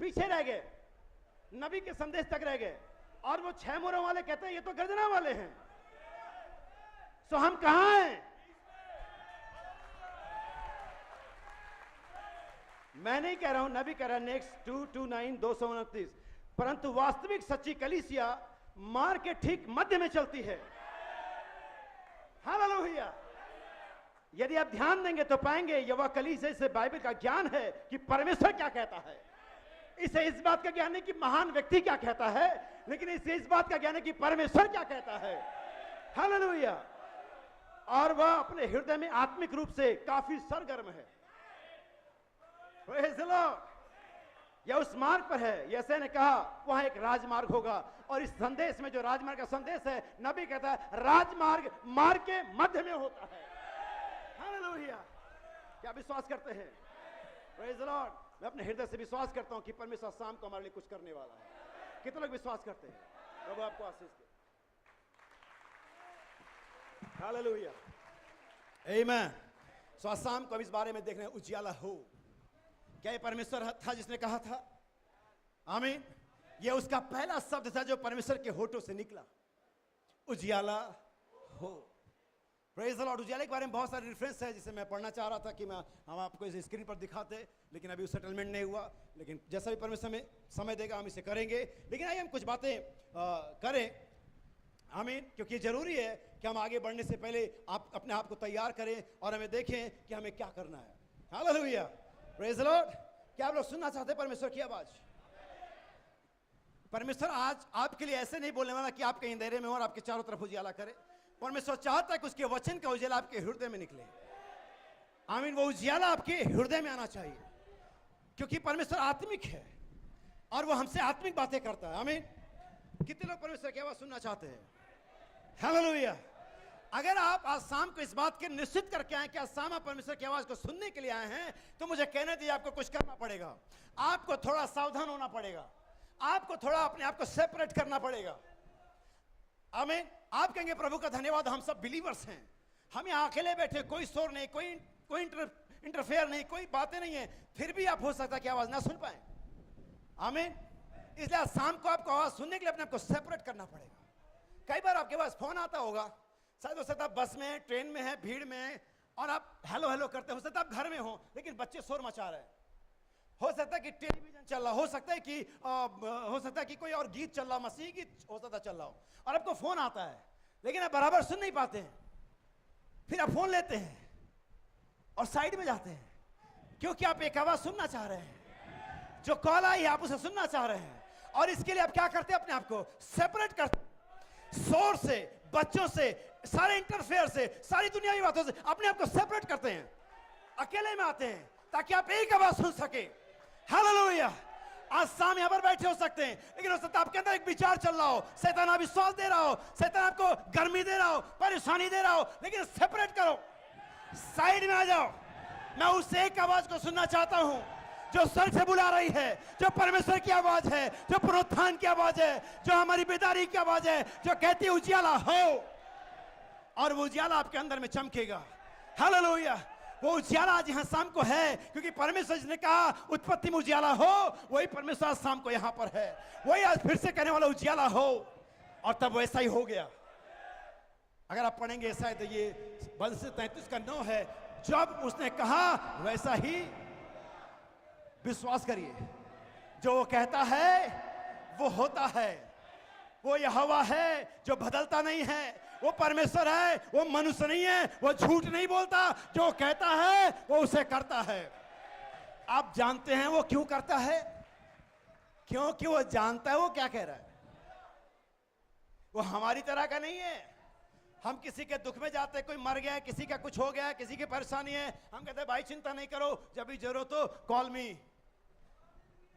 पीछे रह गए, नबी के संदेश तक रह गए, और वो 6 मुहरों वाले कहते हैं ये तो गर्जना वाले हैं। सो हम कहां हैं? मैं नहीं कह रहा हूं, नबी कह रहा है नेक्स्ट 229 229, परंतु वास्तविक सच्ची कलीसिया मार के ठीक मध्य में चलती है। हालेलुया। यदि आप ध्यान देंगे तो पाएंगे यह वह कलीसिया से बाइबल का ज्ञान है कि परमेश्वर क्या कहता है। इसे इस बात का ज्ञान नहीं कि महान व्यक्ति क्या कहता है, लेकिन इसे इस बात का ज्ञान है कि परमेश्वर क्या कहता है। हालेलुया। और वह अपने हृदय में आत्मिक रूप से काफी सरगर्म है। Praise the Lord. यह उस मार्ग पर है, यीशु ने कहा वहां एक राजमार्ग होगा, और इस संदेश में जो राजमार्ग का संदेश है, नबी कहता है राजमार्ग मार्ग के मध्य में होता है। हालेलुया। क्या विश्वास करते हैं? Praise the Lord. मैं अपने हृदय से विश्वास करता हूं कि परमेश्वर शाम को हमारे लिए कुछ करने वाला है। कितने लोग विश्वास करते हैं? प्रभु आपको आशीष दे। हालेलुया। आमीन। सो शाम को इस बारे में देखने उजियाला हो। क्या ये परमेश्वर था जिसने कहा था? आमीन। ये उसका पहला शब्द था जो परमेश्वर के होठों से निकला, उजियाला हो। Praise the Lord. उजियाले के बारे में बहुत सारे रेफरेंस है जिसे मैं पढ़ना चाह रहा था कि हम आपको इसे स्क्रीन पर दिखाते, लेकिन अभी सेटलमेंट नहीं हुआ। लेकिन जैसा भी परमेश्वर में समय देगा हम इसे करेंगे। लेकिन आइए हम कुछ बातें करें। आमीन। क्योंकि जरूरी है कि हम आगे बढ़ने से पहले आप अपने आप को तैयार करें और हमें देखें कि हमें क्या करना है। हालेलुया। Praise the Lord. क्या आप लोग सुनना चाहते हैं परमेश्वर की आवाज? परमेश्वर आज आपके लिए ऐसे नहीं बोलने वाला कि आप कहीं अंधेरे में हो और आपके चारों तरफ उजियाला करे। परमेश्वर चाहता है कि उसके वचन का उजियाला आपके हृदय में निकले। आमीन। वो उजियाला आपके हृदय में आना चाहिए, क्योंकि परमेश्वर आत्मिक है और वो हमसे आत्मिक बातें करता है। आमीन। कितने लोग परमेश्वर की आवाज सुनना चाहते हैं? हालेलुया। अगर आप आज शाम को इस बात के निश्चित करके आए कि आज शाम आप परमेश्वर की आवाज को सुनने के लिए आए हैं, तो मुझे कहने दीजिए आपको कुछ करना पड़ेगा। आपको थोड़ा सावधान होना पड़ेगा, आपको थोड़ा अपने आप को सेपरेट करना पड़ेगा। आमीन। आप कहेंगे प्रभु का धन्यवाद, हम सब बिलीवर्स हैं, हम यहाँ अकेले बैठे, कोई शोर नहीं, कोई इंटरफेयर नहीं, कोई बातें नहीं है, फिर भी आप हो सकता है कि आवाज ना सुन पाए। आमीन। इसलिए शाम को आपको आवाज सुनने के लिए अपने आप को सेपरेट करना पड़ेगा। कई बार आपके पास फोन आता होगा, शायद हो सकता है बस में, ट्रेन में है, भीड़ में है, और आप हेलो हेलो करते हो सकता है आप घर में हो, लेकिन बच्चे शोर मचा रहे हैं। हो सकता है कि टेलीविजन चल रहा हो सकता है कि कोई और गीत चल रहा, मसीही गीत हो सकता चल रहा हो, और आपको फोन आता है, लेकिन आप बराबर सुन नहीं पाते हैं। फिर आप फोन लेते हैं और साइड में जाते हैं, क्योंकि आप एक आवाज सुनना चाह रहे हैं, जो कॉल आई आप उसे सुनना चाह रहे हैं। और इसके लिए आप क्या करते हैं? अपने आप को सेपरेट करते, शोर से, बच्चों से, सारे इंटरफेयर से, सारी दुनियावी बातों से अपने आप को सेपरेट करते हैं, अकेले में आते हैं ताकि आप एक आवाज सुन सके। हालेलुया। आज शाम यहां पर बैठे हो सकते हैं, लेकिन हो सकता है आपके अंदर एक विचार चल रहा हो, शैतान अविश्वास दे रहा हो, शैतान आपको गर्मी दे रहा हो, परेशानी दे रहा हो, लेकिन सेपरेट करो, साइड में आ जाओ। मैं उस एक आवाज को सुनना चाहता हूं जो स्वर्ग से बुला रही है, जो परमेश्वर की आवाज है, जो पुनरुत्थान की आवाज है, जो हमारी बेदारी की आवाज है, जो कहती है उजियाला हो, और वो उजियाला आपके अंदर में चमकेगा। हालेलुया। वो उजियाला आज यहां शाम को है, क्योंकि परमेश्वर ने कहा उत्पत्ति में उजियाला हो, वही परमेश्वर आज शाम को यहां पर है, वही आज फिर से कहने वाला उजियाला हो, और तब वैसा ही हो गया। अगर आप पढ़ेंगे ऐसा है तो ये बल से 33 का 9 है, जब उसने कहा वैसा ही। विश्वास करिए, जो वो कहता है वो होता है। वो यहोवा है जो बदलता नहीं है, वो परमेश्वर है, वो मनुष्य नहीं है, वो झूठ नहीं बोलता, जो कहता है वो उसे करता है। आप जानते हैं वो क्यों करता है? क्योंकि वो जानता है वो क्या कह रहा है। वो हमारी तरह का नहीं है। हम किसी के दुख में जाते हैं, कोई मर गया है, किसी का कुछ हो गया है, किसी की परेशानी है, हम कहते हैं भाई चिंता नहीं करो, जब भी जरूरत हो कॉल मी।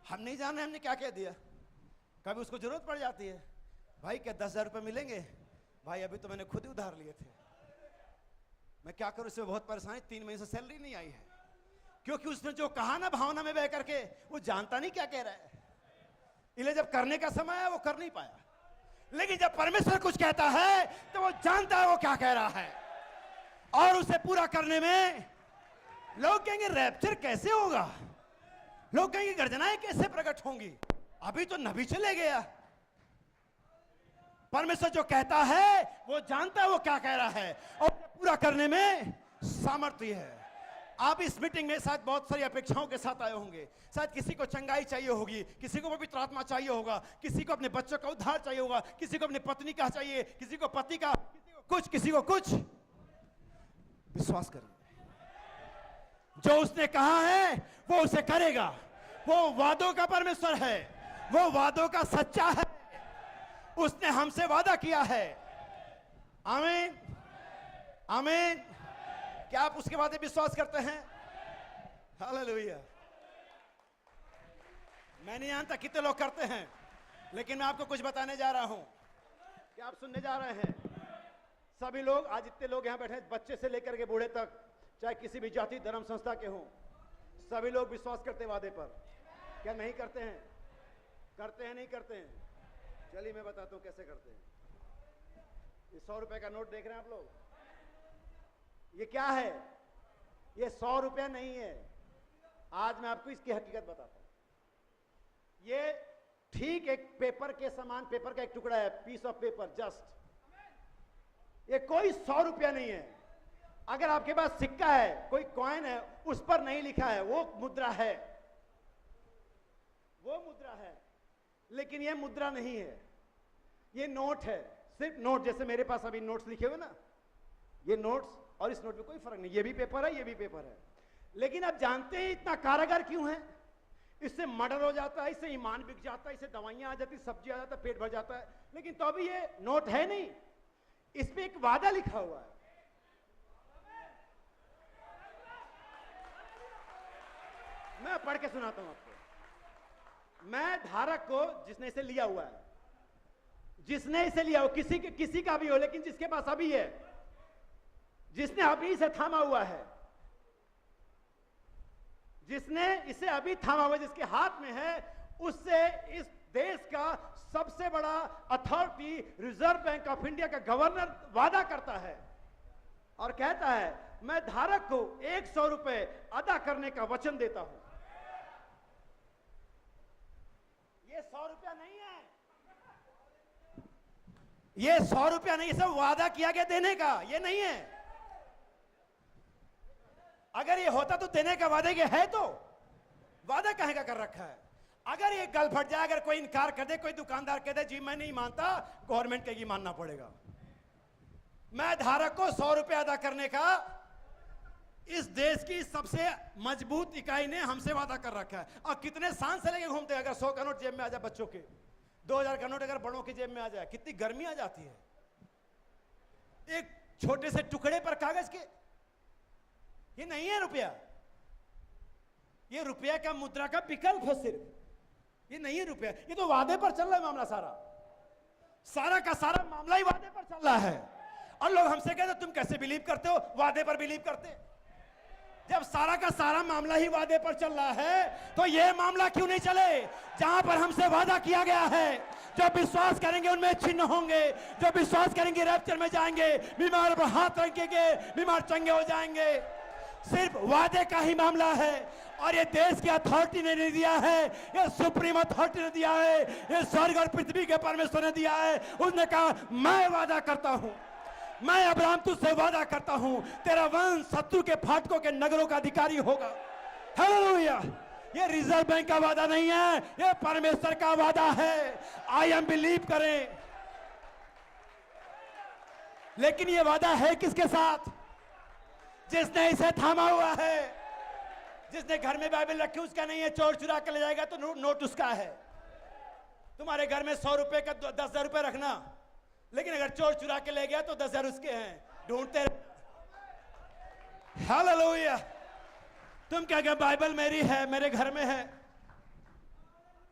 हम नहीं जाने हमने क्या कह दिया। कभी उसको जरूरत पड़ जाती है, भाई क्या 10,000 रुपये मिलेंगे? भाई अभी तो मैंने खुद ही उधार लिए थे, मैं क्या करूं, इसमें बहुत परेशानी, 3 महीने से सैलरी नहीं आई है। क्योंकि उसने जो कहा ना भावना में बह करके, वो जानता नहीं क्या कह रहा है, इसलिए जब करने का समय है वो कर नहीं पाया। लेकिन जब परमेश्वर कुछ कहता है तो वो जानता है वो क्या कह रहा है, और उसे पूरा करने में लोग कहेंगे रैप्चर कैसे होगा, लोग कहेंगे गर्जनाएं कैसे प्रकट होंगी, अभी तो नबी चले गया। परमेश्वर जो कहता है वो जानता है वो क्या कह रहा है और पूरा करने में सामर्थ्य है। आप इस मीटिंग में शायद बहुत सारी अपेक्षाओं के साथ आए होंगे। शायद किसी को चंगाई चाहिए होगी, किसी को पवित्र आत्मा चाहिए होगा, किसी को अपने बच्चों का उद्धार चाहिए होगा, किसी को अपनी पत्नी का चाहिए, किसी को पति का, किसी को कुछ। विश्वास करिए, जो उसने कहा है वो उसे करेगा। वो वादों का परमेश्वर है, वो वादों का सच्चा है। उसने हमसे वादा किया है। आमीन, आमीन। क्या आप उसके वादे विश्वास करते हैं? हालेलुया। मैं नहीं जानता कितने लोग करते हैं, लेकिन मैं आपको कुछ बताने जा रहा हूं कि आप सुनने जा रहे हैं। सभी लोग, आज इतने लोग यहां बैठे हैं, बच्चे से लेकर के बूढ़े तक, चाहे किसी भी जाति धर्म संस्था के हों, सभी लोग विश्वास करते हैं वादे पर। क्या नहीं करते हैं? करते हैं, नहीं करते हैं? चलिए मैं बताता हूं कैसे करते हैं। ये 100 रुपए का नोट देख रहे हैं आप लोग, ये क्या है? ये 100 रुपया नहीं है। आज मैं आपको इसकी हकीकत बताता हूं। ये ठीक एक पेपर के समान, पेपर का एक टुकड़ा है, पीस ऑफ पेपर जस्ट। ये कोई 100 रुपया नहीं है। अगर आपके पास सिक्का है, कोई कॉइन है, उस पर नहीं लिखा है, वो मुद्रा है, वो मुद्रा है। लेकिन ये मुद्रा नहीं है, ये नोट है, सिर्फ नोट। जैसे मेरे पास अभी नोट्स लिखे हुए ना, ये नोट्स और इस नोट में कोई फर्क नहीं। ये भी पेपर है, ये भी पेपर है। लेकिन आप जानते हैं इतना कारागार क्यों है? इससे मर्डर हो जाता है, इससे ईमान बिक जाता है, इससे दवाइयां आ जाती, सब्जी आ जाता है, पेट भर जाता है। लेकिन तो अभी ये नोट है नहीं, इस पे एक वादा लिखा हुआ है। मैं पढ़ के सुनाता हूं आपको। मैं धारक को, जिसने इसे लिया हुआ है, जिसने इसे लिया हो, किसी का भी हो, लेकिन जिसके पास अभी है, जिसने अभी इसे थामा हुआ है, जिसने इसे अभी थामा हुआ, जिसके हाथ में है, उससे इस देश का सबसे बड़ा authority, reserve bank of India का गवर्नर वादा करता है और कहता है, मैं धारक को 100 रुपए अदा करने का वचन देता हूं। ये 100 रुपया नहीं है, ये 100 रुपया नहीं, सब वादा किया गया देने का, ये नहीं है। अगर ये होता तो देने का वादे के है, तो वादा कहे का कर रखा है। अगर ये गल फट जाए, अगर कोई इनकार कर दे, कोई दुकानदार कह दे जी मैं नहीं मानता, गवर्नमेंट कहेगी मानना पड़ेगा। मैं धारक को 100 रुपया अदा करने का इस देश की सबसे मजबूत इकाई ने हमसे वादा कर रखा है। और कितने शान से लेके घूमते हैं। अगर 100 का नोट जेब में आ जाए बच्चों के, 2000 का नोट अगर बड़ों की जेब में आ जाए, कितनी गर्मी आ जाती है। एक छोटे से टुकड़े पर कागज के, ये नहीं है रुपया, ये रुपया का मुद्रा का विकल्प है सिर्फ, ये नहीं है रुपया। ये तो वादे पर चल रहा है मामला, सारा का सारा मामला ही वादे पर चल रहा है। और लोग हमसे कहते तुम कैसे बिलीव करते हो, वादे पर बिलीव करते। जब सारा का सारा मामला ही वादे पर चल रहा है, तो ये मामला क्यों नहीं चले जहां पर हमसे वादा किया गया है। जो विश्वास करेंगे उनमें चिन्ह होंगे, जो विश्वास करेंगे रैप्चर में जाएंगे, बीमार पर हाथ रखेंगे, बीमार चंगे हो जाएंगे। सिर्फ वादे का ही मामला है। और ये देश की अथॉरिटी ने नहीं दिया है, ये सुप्रीम अथॉरिटी ने दिया है, ये स्वर्ग और पृथ्वी के परमेश्वर ने दिया है। उसने कहा मैं वादा करता हूं, मैं अब्राहम तुझसे वादा करता हूं, तेरा वंश शत्रु के फाटकों के नगरों का अधिकारी होगा। हालेलुया। ये रिजर्व बैंक का वादा नहीं है, ये परमेश्वर का वादा है। आई एम बिलीव करें। लेकिन ये वादा है किसके साथ? जिसने इसे थामा हुआ है। जिसने घर में बाइबल रखी उसका नहीं है, चोर चुरा के ले जाएगा तो नोट उसका है। तुम्हारे घर में 100 रुपए का 10,000 रुपए रखना, लेकिन अगर चोर चुरा के ले गया तो 10,000 उसके हैं, ढूंढते। हालेलुया। तुम क्या क्या बाइबल मेरी है, मेरे घर में है,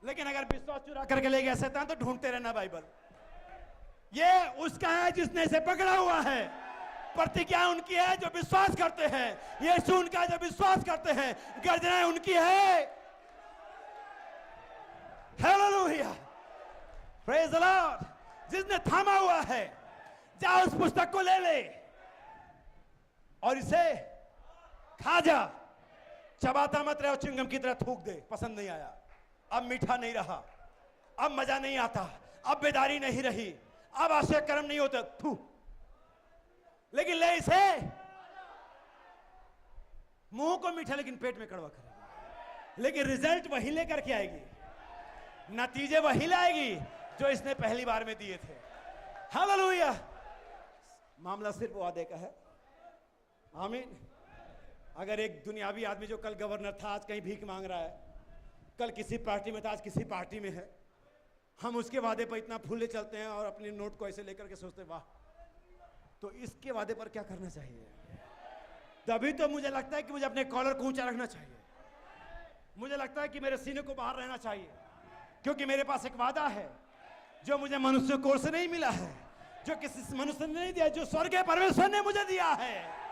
लेकिन अगर विश्वास चुरा करके ले गया शैतान तो ढूंढते रहना बाइबल। ये उसका है जिसने इसे पकड़ा हुआ है। प्रतिज्ञा उनकी है जो विश्वास करते हैं। यीशु उनका है जो विश्वास करते हैं। गर्जनाएं उनकी है। हालेलुया। Praise the Lord. जिसने थामा हुआ है, जा उस पुस्तक को ले ले और इसे खा जा। चबाता मत रहो, चिंगम की तरह थूक दे, पसंद नहीं आया, अब मीठा नहीं रहा, अब मजा नहीं आता, अब बेदारी नहीं रही, अब आशय कर्म नहीं होता, थू। लेकिन ले इसे, मुंह को मीठा लेकिन पेट में कड़वा करेगी, लेकिन रिजल्ट वही लेकर के आएगी, नतीजे वही लाएगी जो इसने पहली बार में दिए थे। हालेलुया। मामला सिर्फ वादे का है। आमीन। अगर एक दुनियावी आदमी जो कल गवर्नर था आज कहीं भीख मांग रहा है, कल किसी पार्टी में था आज किसी पार्टी में है, हम उसके वादे पर इतना फूले चलते हैं और अपने नोट को ऐसे लेकर के सोचते वाह, तो इसके वादे पर क्या करना चाहिए? तभी तो मुझे लगता है कि मुझे अपने कॉलर को ऊंचा रखना चाहिए, मुझे लगता है कि मेरे सीने को बाहर रहना चाहिए, क्योंकि मेरे पास एक वादा है जो मुझे मनुष्य कोर से नहीं मिला है, जो किसी मनुष्य ने नहीं दिया, जो स्वर्गीय परमेश्वर ने मुझे दिया है।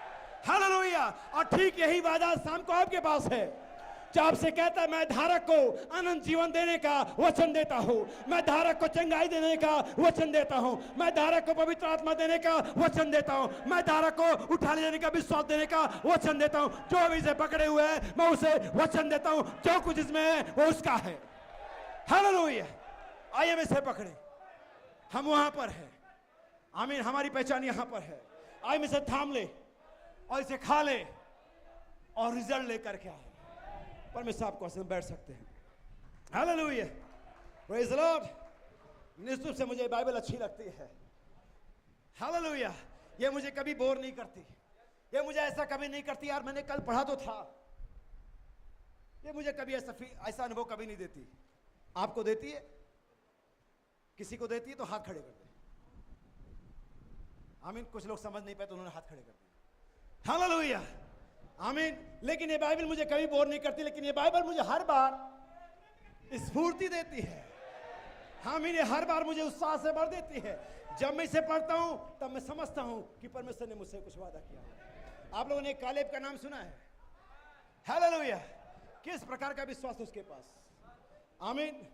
हालेलुया। और ठीक यही वादा शाम को आपके पास है, जो आपसे कहता है मैं धारक को अनंत जीवन देने का वचन देता हूं, मैं धारक को चंगाई देने का वचन देता हूं, मैं धारक को पवित्र आत्मा देने का वचन देता हूं, मैं धारक को उठा ले जाने का विश्वास देने का वचन देता हूं। जो भी इसे पकड़े हुए है मैं उसे वचन देता हूं, जो कुछ इसमें है वो उसका है। हालेलुया। आइए हम इसे पकड़े, हम वहां पर है। आमीन। हमारी पहचान यहां पर है। आइए हम इसे थाम ले और इसे खा ले और रिजल्ट लेकर के आए। परमेश्वर आपको हम बैठ सकते हैं। हालेलुया। Praise the Lord. निश्चित रूप से मुझे बाइबल अच्छी लगती है। हालेलुया। ये मुझे कभी बोर नहीं करती, ये मुझे ऐसा कभी नहीं करती यार मैंने कल पढ़ा तो था, ये मुझे कभी ऐसा अनुभव कभी नहीं देती। आपको देती है? किसी को देती है तो हाथ खड़े कर दे। आमीन। कुछ लोग समझ नहीं पाए तो उन्होंने हाथ खड़े कर दिए। हालेलुया। आमीन। लेकिन ये बाइबल मुझे कभी बोर नहीं करती, लेकिन ये बाइबल मुझे हर बार स्फूर्ति देती है। आमीन। ये हर बार मुझे उत्साह से भर देती है। जब मैं इसे पढ़ता हूं तब मैं समझता हूं कि परमेश्वर ने मुझसे कुछ वादा किया है। आप लोगों ने कालेब का नाम सुना है? हालेलुया। किस प्रकार का विश्वास उसके पास। आमीन।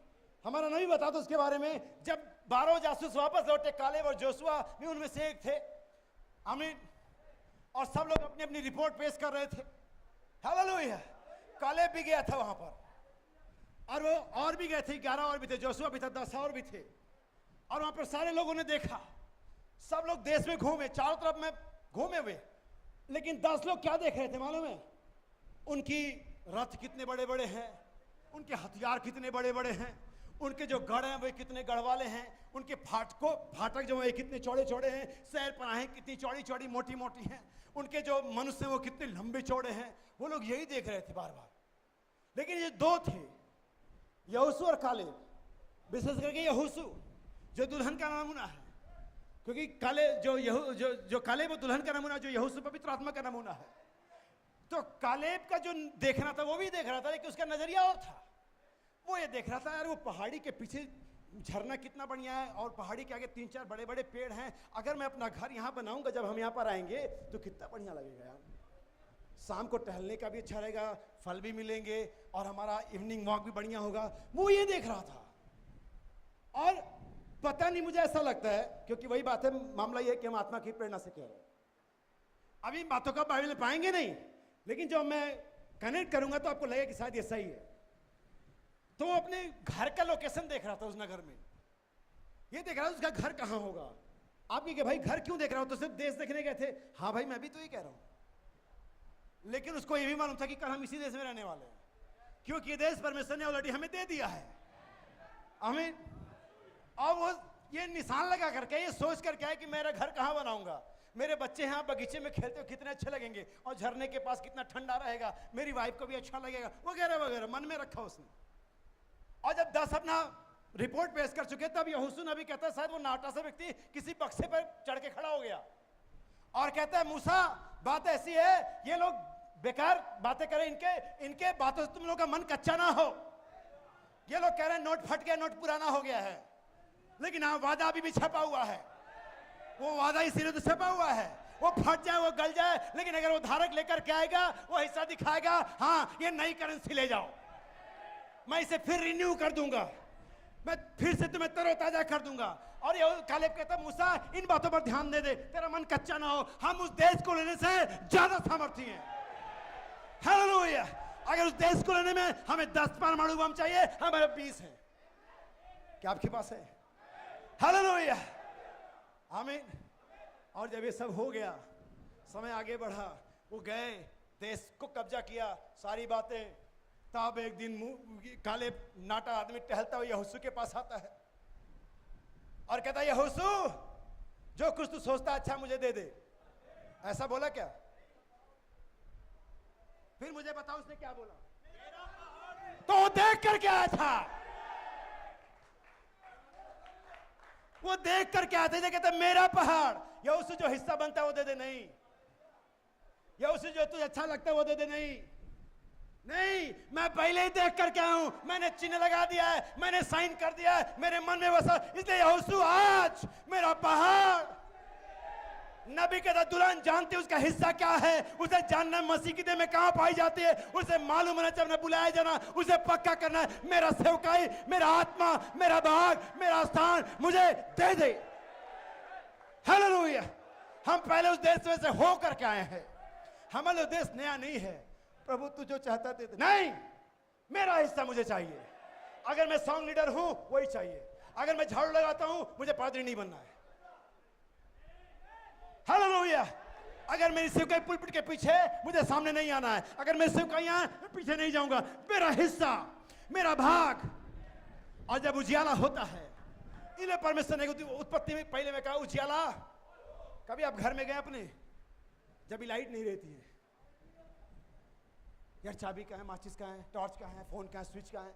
हमारा नबी बताता उसके बारे में, जब 12 जासूस वापस लौटे, कालेब और जोशुआ भी उनमें से एक थे। आमीन। और सब लोग अपनी अपनी रिपोर्ट पेश कर रहे थे। हालेलुया। कालेब भी गया था वहां पर, और वो और भी गए थे, 11 और भी थे, जोशुआ भी था, 10 और भी थे। और वहां पर सारे लोगों ने देखा, सब लोग देश में घूमे, चारों तरफ में घूमे हुए, लेकिन 10 लोग क्या देख रहे थे मालूम है? उनकी रथ कितने बड़े बड़े हैं, उनके हथियार कितने बड़े बड़े हैं, उनके जो गढ़ हैं वे कितने गढ़ वाले हैं, उनके फाटक जो है कितने चौड़े चौड़े हैं, शहर पनाहें कितनी चौड़ी चौड़ी मोटी मोटी हैं, उनके जो मनुष्य हैं वो कितने लंबे चौड़े हैं। वो लोग यही देख रहे थे बार बार। लेकिन ये 2 थे, यहोशू और कालेब। विशेष करके यहोशू जो दुल्हन का नमूना है, क्योंकि जो कालेब वो दुल्हन का नमूना, जो यहोशू पवित्र आत्मा का नमूना है। तो कालेब का जो देखना था वो भी देख रहा था, लेकिन उसका नजरिया और था। वो ये देख रहा था यार वो पहाड़ी के पीछे झरना कितना बढ़िया है, और पहाड़ी के आगे 3-4 बड़े बड़े पेड़ हैं। अगर मैं अपना घर यहाँ बनाऊंगा, जब हम यहाँ पर आएंगे तो कितना बढ़िया लगेगा यार। शाम को टहलने का भी अच्छा रहेगा, फल भी मिलेंगे, और हमारा इवनिंग वॉक भी बढ़िया होगा। वो ये देख रहा था। और पता नहीं, मुझे ऐसा लगता है, क्योंकि वही बात है, मामला ये है कि हम आत्मा की प्रेरणा से कह रहे हैं। अभी बातों का बाइबल में पाएंगे नहीं, लेकिन जब मैं कनेक्ट करूंगा तो आपको लगेगा कि शायद ये सही है। तो वो अपने घर का लोकेशन देख रहा था उस नगर में, ये देख रहा था उसका घर कहां होगा। आप ये कि भाई घर क्यों देख रहा हो? तो सिर्फ देश देखने गए थे? हाँ भाई मैं भी तो ये कह रहा हूं। लेकिन उसको ये भी मालूम था कि कल हम इसी देश में रहने वाले हैं, क्योंकि ये देश परमेश्वर ने ऑलरेडी हमें दे दिया है। आमीन। और वो ये निशान लगा करके, ये सोच करके आए कि मेरा घर कहां बनाऊंगा, मेरे बच्चे यहाँ बगीचे में खेलते हो कितने अच्छे लगेंगे, और झरने के पास कितना ठंडा रहेगा, मेरी वाइफ को भी अच्छा लगेगा, वगैरह वगैरह मन में रखा उसने। और जब 10 अपना रिपोर्ट पेश कर चुके, तब यहोशू नबी कहता है शायद वो नाटा सा व्यक्ति किसी बक्से पर चढ़ के खड़ा हो गया और कहता है, मूसा बात ऐसी है, ये लोग बेकार बातें करें, इनके बातों से तुम लोगों का मन कच्चा ना हो। ये लोग कह रहे हैं नोट फट गया, नोट पुराना हो गया है, लेकिन हाँ वादा अभी भी छपा हुआ है। वो वादा इसीलिए तो छपा हुआ है, वो फट जाए वो गल जाए, लेकिन अगर वो धारक लेकर के आएगा, वो हिस्सा दिखाएगा, हाँ ये नई करेंसी ले जाओ, मैं इसे फिर रिन्यू कर दूंगा, मैं फिर से तुम्हें तरोताजा कर दूंगा। और ये कालेब कहता है, मूसा इन बातों पर ध्यान दे दे, तेरा मन कच्चा ना हो, हम उस देश को लेने से ज्यादा सामर्थ्य हैं। हालेलुया। अगर उस देश को लेने में हमें 10 परमाणु बम चाहिए, हमारे 20 हैं। क्या आपके पास है? हालेलुया, आमीन। और जब ये सब हो गया, समय आगे बढ़ा, वो गए, देश को कब्जा किया, सारी बातें। तब एक दिन काले नाटा आदमी टहलता हुआ यहोशू के पास आता है और कहता है, यहोशू, जो कुछ तू सोचता अच्छा मुझे दे दे। ऐसा बोला क्या? फिर मुझे बताओ उसने क्या बोला? तो वो देख कर क्या आया था? वो देख कर क्या आते थे? कहते मेरा पहाड़, या उसे जो हिस्सा बनता है वो दे दे। नहीं, या उसे जो तुझे अच्छा लगता है वो दे दे। नहीं, नहीं, मैं पहले ही देख कर क्या हूं, मैंने चिन्ह लगा दिया है, मैंने साइन कर दिया है, मेरे मन में बसा। इसलिए यहोशू आज मेरा पहाड़। नबी कहता दुल्हन जानती उसका हिस्सा क्या है, उसे जानना मसीह की देह में कहां पाई जाती है, उसे मालूम होना चाहिए, बुलाया जाना, उसे पक्का करना है। मेरा सेवकाई, मेरा आत्मा, मेरा भाग, मेरा स्थान मुझे दे दे। हालेलुया। हम पहले उस देश में से होकर के आए हैं, हमारा देश नया नहीं है। प्रभु तू जो चाहता दे दे। नहीं, मेरा हिस्सा मुझे चाहिए। अगर मैं सॉन्ग लीडर हूं वही चाहिए, अगर मैं झाड़ू लगाता हूं मुझे पादरी नहीं बनना है। हालेलुया। अगर मेरी सेवकाई पुलपिट के पीछे, मुझे सामने नहीं आना है। अगर मेरी सेवकाई यहां, मैं पीछे नहीं जाऊंगा। मेरा हिस्सा, मेरा भाग। और जब उजियाला होता है, इन्हें परमेश्वर ने उत्पत्ति में पहले में कहा उजियाला। कभी आप घर में गए अपने, जब लाइट नहीं रहती है, यार चाबी कहाँ है, माचिस कहाँ है, टॉर्च कहाँ है, फोन कहाँ है, स्विच कहाँ है,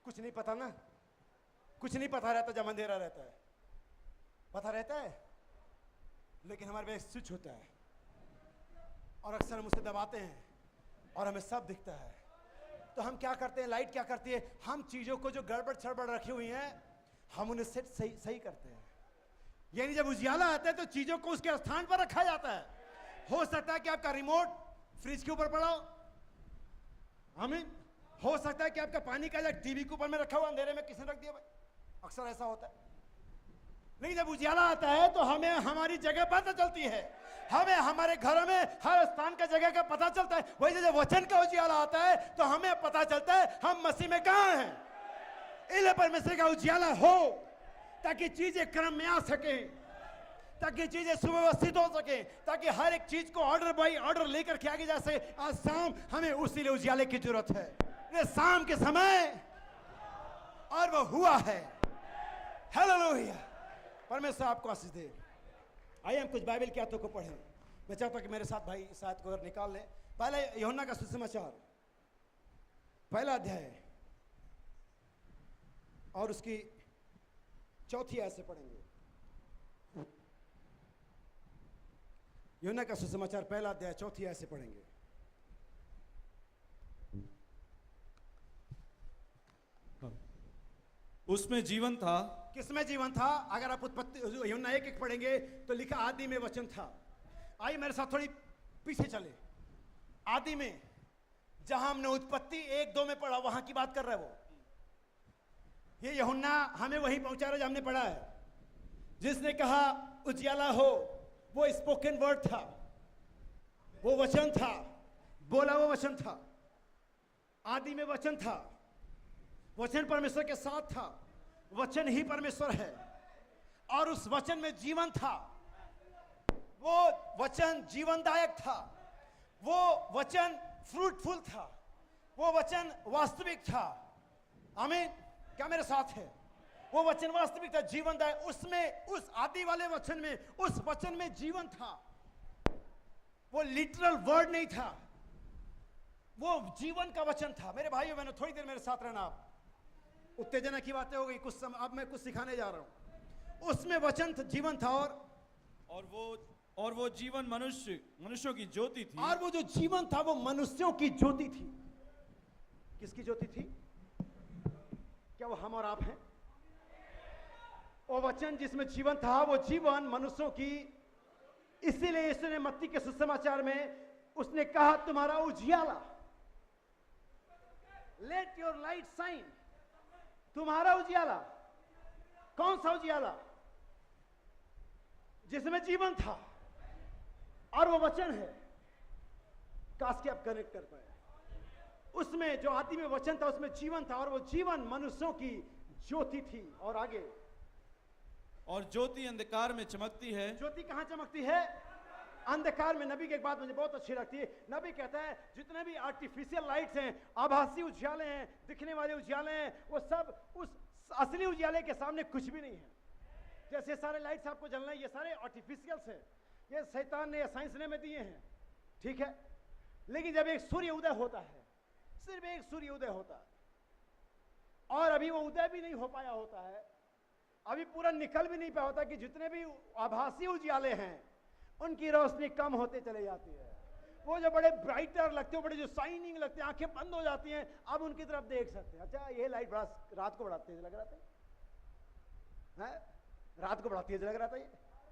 कुछ नहीं पता ना। कुछ नहीं पता रहता जब अंधेरा रहता है, पता रहता है, लेकिन हमारे पास स्विच होता है और अक्सर हम उसे दबाते हैं और हमें सब दिखता है। तो हम क्या करते हैं, लाइट क्या करती है, हम चीजों को जो गड़बड़ छड़बड़ रखी हुई हैं, हम उन्हें सेट सही करते हैं। यानी जब उजियाला आता है तो चीजों को उसके स्थान पर रखा जाता है। हो सकता है कि आपका रिमोट फ्रिज के ऊपर पड़ा हो, आमीन। हो सकता है कि आपका पानी का जग टीवी के ऊपर में रखा हुआ, अंधेरे में किसी ने रख दिया भाई, अक्सर ऐसा होता है। लेकिन जब उजियाला आता है तो हमें हमारी जगह पता चलती है, हमें हमारे घरों में हर स्थान का जगह का पता चलता है। वही जब वचन का उजियाला आता है तो हमें पता चलता है हम मसीह में कहां हैं। इले परमेश्वर का उजियाला हो ताकि चीजें क्रम में आ सके, ताकि चीजें सुव्यवस्थित हो सके, ताकि हर एक चीज को ऑर्डर बाय ऑर्डर लेकर के आगे जा सके। आज शाम हमें उसी लिए उजियाले की जरूरत है। ये शाम के समय और वो हुआ है। हालेलुया। परमेश्वर आपको आशीष दे। आइए हम कुछ बाइबल की आयतों को पढ़ें। मैं चाहता हूं कि मेरे साथ भाई इस आयत को अगर निकाल लें। पहले यूहन्ना का सुसमाचार पहला अध्याय और उसकी चौथी आयत से पढ़ेंगे। यूहन्ना का सुसमाचार पहला अध्याय चौथी आयत से पढ़ेंगे। उसमें जीवन था। किसमें जीवन था? अगर आप उत्पत्ति यूहन्ना 1:1 पढ़ेंगे तो लिखा आदि में वचन था। आइए मेरे साथ थोड़ी पीछे चले। आदि में, जहां हमने उत्पत्ति 1-2 में पढ़ा, वहां की बात कर रहा है वो। ये यूहन्ना हमें वही पहुंचा रहा जो हमने पढ़ा है। जिसने कहा उजियाला हो, वो स्पोकन वर्ड था, वो वचन था, बोला वो वचन था। आदि में वचन था, वचन परमेश्वर के साथ था, वचन ही परमेश्वर है और उस वचन में जीवन था। वो वचन जीवनदायक था, वो वचन फ्रूटफुल था, वो वचन वास्तविक था। आमीन। क्या मेरे साथ है? वो वचन वास्तविक था, जीवनदायक। उसमें, उस आदि वाले वचन में, उस वचन में जीवन था। वो लिटरल वर्ड नहीं था, वो जीवन का वचन था। मेरे भाइयों बहनों, थोड़ी देर मेरे साथ रहना। आप उत्तेजना की बातें हो गई कुछ समय, अब मैं कुछ सिखाने जा रहा हूं। उसमें वचन था, जीवन था और वो जीवन मनुष्यों की ज्योति थी। और वो जो जीवन था वो मनुष्यों की ज्योति थी। किसकी ज्योति थी? क्या वो हम और आप हैं? वो वचन जिसमें जीवन था, वो जीवन मनुष्यों की। इसीलिए यीशु ने मत्ती के सुसमाचार में उसने कहा तुम्हारा उजियाला, लेट योर लाइट शाइन। तुम्हारा उजियाला, कौन सा उजियाला? जिसमें जीवन था और वो वचन है। काश कि आप कनेक्ट कर पाए। उसमें जो आदि में वचन था उसमें जीवन था और वो जीवन मनुष्यों की ज्योति थी। और आगे, और ज्योति अंधकार में चमकती है। ज्योति कहां चमकती है? अंधकार में। नबी की एक बात मुझे बहुत अच्छी लगती है। नबी कहता है जितने भी आर्टिफिशियल लाइट्स हैं, आभासी उजाले हैं, दिखने वाले उजाले हैं, वो सब उस असली उजाले के सामने कुछ भी नहीं है। जैसे सारे लाइट्स आपको जलना है, ये सारे आर्टिफिशियल्स हैं, ये शैतान ने या साइंस ने में दिए हैं, ठीक है। लेकिन जब एक सूर्य उदय होता है, सिर्फ एक सूर्य उदय होता है, और अभी वो उदय भी नहीं हो पाया होता है, अभी पूरा निकल भी नहीं पाया होता, कि जितने भी आभासी उजाले हैं उनकी रोशनी कम होते चले जाती है। वो जो बड़े ब्राइटर लगते हैं, बड़े जो शाइनिंग लगते हैं, आंखें बंद हो जाती हैं, अब उनकी तरफ देख सकते हैं। अच्छा, ये लाइट बड़ा रात को बड़ा तेज लग रहा था, रात को बड़ा तेज लग रहा था ये।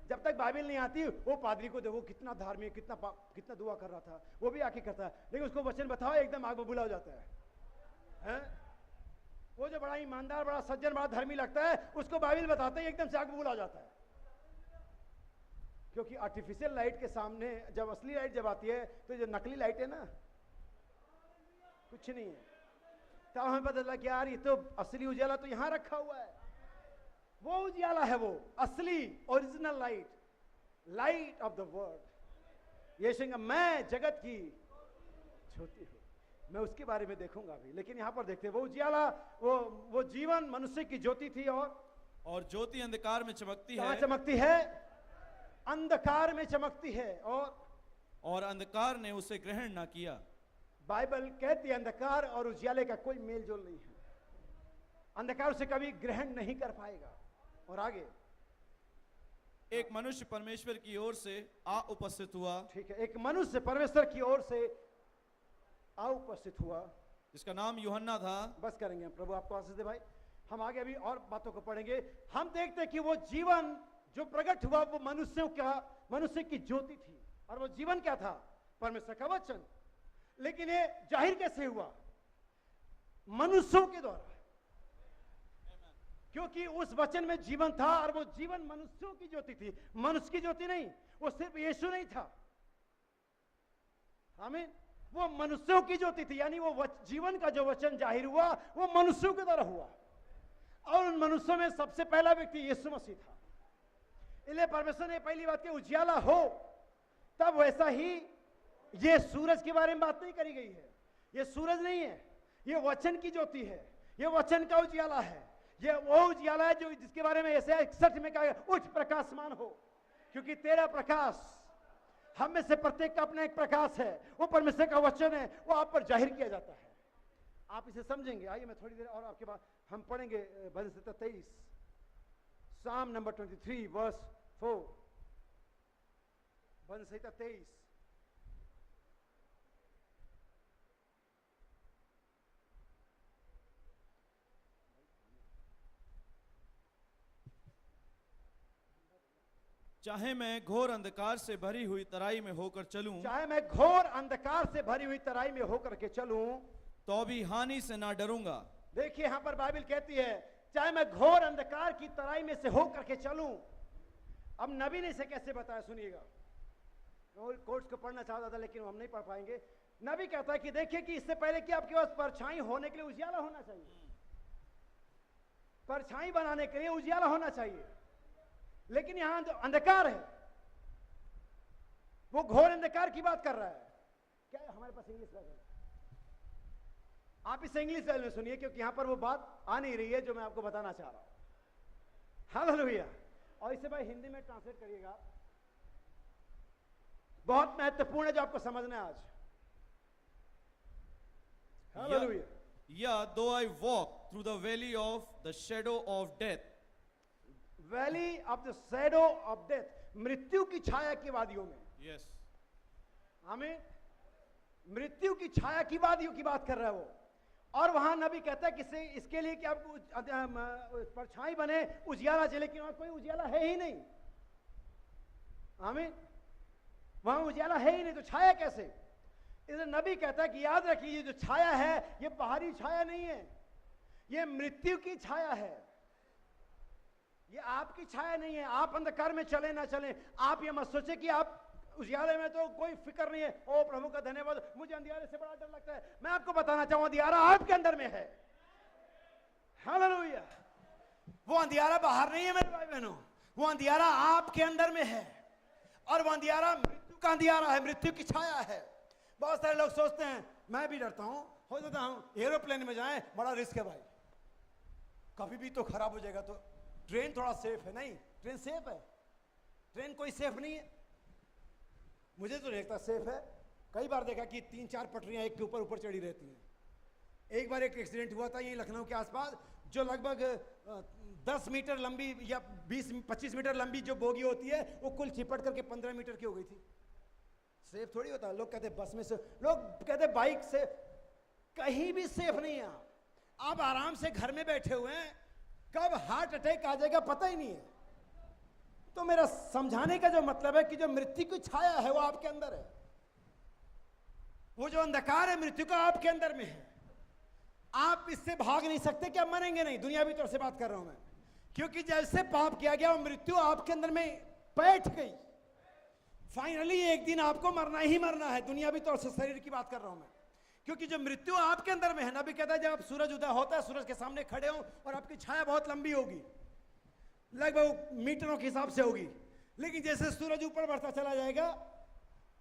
जब तक बाइबल नहीं आती, वो पादरी को देखो कितना धार्मिक, कितना दुआ कर रहा था, वो भी आके करता है, लेकिन उसको वचन बताओ एकदम आग बबूला हो जाता है। वो जो बड़ा ईमानदार, बड़ा सज्जन, बड़ा धर्मी लगता है, उसको बाइबल बताते ही एकदम से आग बबूला हो जाता है। क्योंकि आर्टिफिशियल लाइट के सामने जब असली लाइट जब आती है, तो जो नकली लाइट है ना, कुछ नहीं है। तब हमें पता चला कि यार ये तो असली उजाला तो यहां रखा हुआ है, वो उजाला है, वो असली original light, light of the world. Yeshu कहा मैं जगत की ज्योति हूं, मैं उसके बारे में देखूंगा अभी। लेकिन यहां पर देखते हैं वो उजाला, वो जीवन मनुष्य की ज्योति थी। और ज्योति अंधकार में चमकती कहां है। चमकती है? अंधकार में चमकती है, और अंधकार ने उसे ग्रहण ना किया। बाइबल कहती है अंधकार और उजाले का कोई मेल जोल नहीं है। अंधकार उसे कभी ग्रहण नहीं कर पाएगा। और आगे, एक मनुष्य परमेश्वर की ओर से आ उपस्थित हुआ। ठीक है, एक मनुष्य परमेश्वर की ओर से आ उपस्थित हुआ, जिसका नाम यूहन्ना था। बस करेंगे, प्रभु आपको आशीष दे भाई। हम आगे अभी और बातों को पढ़ेंगे। हम देखते हैं कि वो जीवन जो प्रकट हुआ वो मनुष्य की ज्योति थी। और वो जीवन क्या था? परमेश्वर का वचन। लेकिन ये जाहिर कैसे हुआ? मनुष्यों के द्वारा, क्योंकि उस वचन में जीवन था और वो जीवन मनुष्यों की ज्योति थी, मनुष्य की ज्योति नहीं। वो सिर्फ यीशु नहीं था, आमीन, वो मनुष्यों की ज्योति थी। यानी वो जीवन का जो वचन जाहिर हुआ वो मनुष्यों के द्वारा हुआ, और उन मनुष्यों में सबसे पहला व्यक्ति यीशु मसीह था। इसलिए परमेश्वर ने पहली बात की उजियाला हो, तब वैसा ही ये सूरज के बारे में बात नहीं करी गई है। ये सूरज नहीं है, ये वचन की ज्योति है, ये वचन का उजियाला है। ये वो उजियाला है जो जिसके बारे में ऐसे 61 में कहा गया, उठ प्रकाशमान हो, क्योंकि तेरा प्रकाश, हम में से प्रत्येक का अपना एक प्रकाश है, वो परमेश्वर का वचन है, वो आप पर जाहिर किया जाता है। आप इसे समझेंगे। आइए मैं थोड़ी देर और आपके बाद हम पढ़ेंगे भजन संहिता 23, साम नंबर 23 वर्स 4, भजन संहिता 23। चाहे मैं घोर अंधकार से भरी हुई तराई में होकर चलूं, चाहे मैं घोर अंधकार से भरी हुई तराई में होकर के चलूं, तो भी हानि से ना डरूंगा। देखिए यहां पर बाइबल कहती है चाहे मैं घोर अंधकार की तराई में से होकर के चलूं। अब नबी ने इसे कैसे बताया, सुनिएगा। कोर्स को पढ़ना चाहता था लेकिन हम नहीं पढ़ पाएंगे। नबी कहता है कि देखिए कि इससे पहले कि आपके पास परछाई होने के लिए उजियाला होना चाहिए, परछाई बनाने के लिए उजियाला होना चाहिए। लेकिन यहां जो अंधकार है वो घोर अंधकार की बात कर रहा है। क्या हमारे पास इंग्लिश वर्जन है? आप इसे इंग्लिश वर्जन में सुनिए, क्योंकि यहां पर वो बात आ नहीं रही है जो मैं आपको बताना चाह रहा हूं। हालेलुया। और इसे भाई हिंदी में ट्रांसलेट करिएगा, बहुत महत्वपूर्ण है जो आपको समझना है आज। Hallelujah. Yeah, though I walk through the valley of the shadow of death, valley of the shadow of death, मृत्यु की छाया की वादियों में। yes, हमें मृत्यु की छाया की वादियों की बात कर रहा है वो। और वहां नबी कहता है कि इसके लिए कि आपको परछाई बने, उजियाला चले, लेकिन वहां कोई उजियाला है ही नहीं। हमें वहां उजियाला है ही नहीं, तो छाया कैसे? इसलिए नबी कहता है कि याद रखिए ये जो छाया है ये बाहरी छाया नहीं है, ये मृत्यु की छाया है, ये आपकी छाया नहीं है। आप अंधकार में चले ना चले, आप ये मत सोचे कि आप उजियाले में तो कोई फिक्र नहीं है। ओ प्रभु का धन्यवाद, मुझे अंधियारे से बड़ा डर लगता है। मैं आपको बताना चाहूंगा अंधियारा आपके अंदर में है। हालेलुया। वो अंधियारा बाहर नहीं है मेरे भाई बहनों, वो अंधियारा आपके अंदर में है। और वो अंधियारा मृत्यु का अंधियारा है, मृत्यु की छाया है। बहुत सारे लोग सोचते हैं, मैं भी डरता हूं, हो जाता हूं एरोप्लेन में जाएं बड़ा रिस्क है भाई, कभी भी तो खराब हो जाएगा। तो ट्रेन थोड़ा सेफ है। नहीं, ट्रेन सेफ है? ट्रेन कोई सेफ नहीं है। मुझे तो लगता सेफ है। कई बार देखा कि 3-4 पटरियां एक के ऊपर ऊपर चढ़ी रहती हैं। एक बार एक एक्सीडेंट हुआ था यही लखनऊ के आसपास, जो लगभग 10 मीटर लंबी या 20-25 मीटर लंबी जो बोगी होती है वो कुल चिपट करके 15 मीटर की हो गई थी। सेफ थोड़ी होता है। लोग कहते बस में से, लोग कहते बाइक से, कहीं भी सेफ नहीं है। आप आराम से घर में बैठे हुए हैं, कब हार्ट अटैक आ जाएगा पता ही नहीं है। तो मेरा समझाने का जो मतलब है कि जो मृत्यु की छाया है वो आपके अंदर है। वो जो अंधकार है मृत्यु का आपके अंदर में है। आप इससे भाग नहीं सकते कि आप मरेंगे नहीं। दुनियावी तौर से बात कर रहा हूं मैं, क्योंकि जैसे पाप किया गया वो मृत्यु आपके अंदर में बैठ गई। फाइनली एक दिन आपको मरना ही मरना है। दुनियावी तौर से शरीर की बात कर रहा हूं मैं, क्योंकि जो मृत्यु आपके अंदर में है, नबी कहता है जब आप सूरज उदय होता है सूरज के सामने खड़े हो और आपकी छाया बहुत लंबी होगी, लगभग मीटरों के हिसाब से होगी, लेकिन जैसे सूरज ऊपर बढ़ता चला जाएगा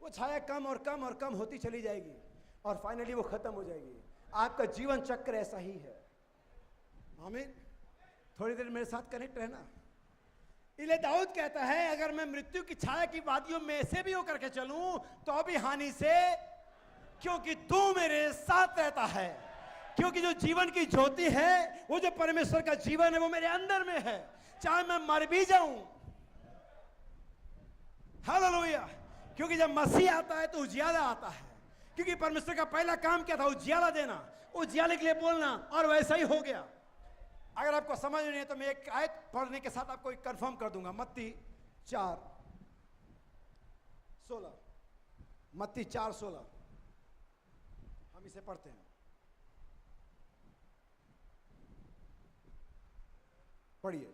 वो छाया कम और कम और कम होती चली जाएगी और फाइनली वो खत्म हो जाएगी। आपका जीवन चक्र ऐसा ही है। आमीन। थोड़ी देर मेरे साथ कनेक्ट रहना। इले दाऊद कहता है अगर मैं मृत्यु की छाया की वादियों में से भी होकर के चलूं तो भी हानि से, क्योंकि तू मेरे साथ रहता है। क्योंकि जो जीवन की ज्योति है, वो जो परमेश्वर का जीवन है वो मेरे अंदर में है, चाहे मैं मर भी जाऊं। हालेलुया। क्योंकि जब मसीह आता है तो उजियाला आता है। क्योंकि परमेश्वर का पहला काम क्या था? उजियाला देना, उजियाले के लिए बोलना, और वैसा ही हो गया। अगर आपको समझ नहीं है तो मैं एक आयत पढ़ने के साथ आपको कंफर्म कर दूंगा। मत्ती 4:16, मत्ती 4:16 हम इसे पढ़ते हैं। पढ़िए।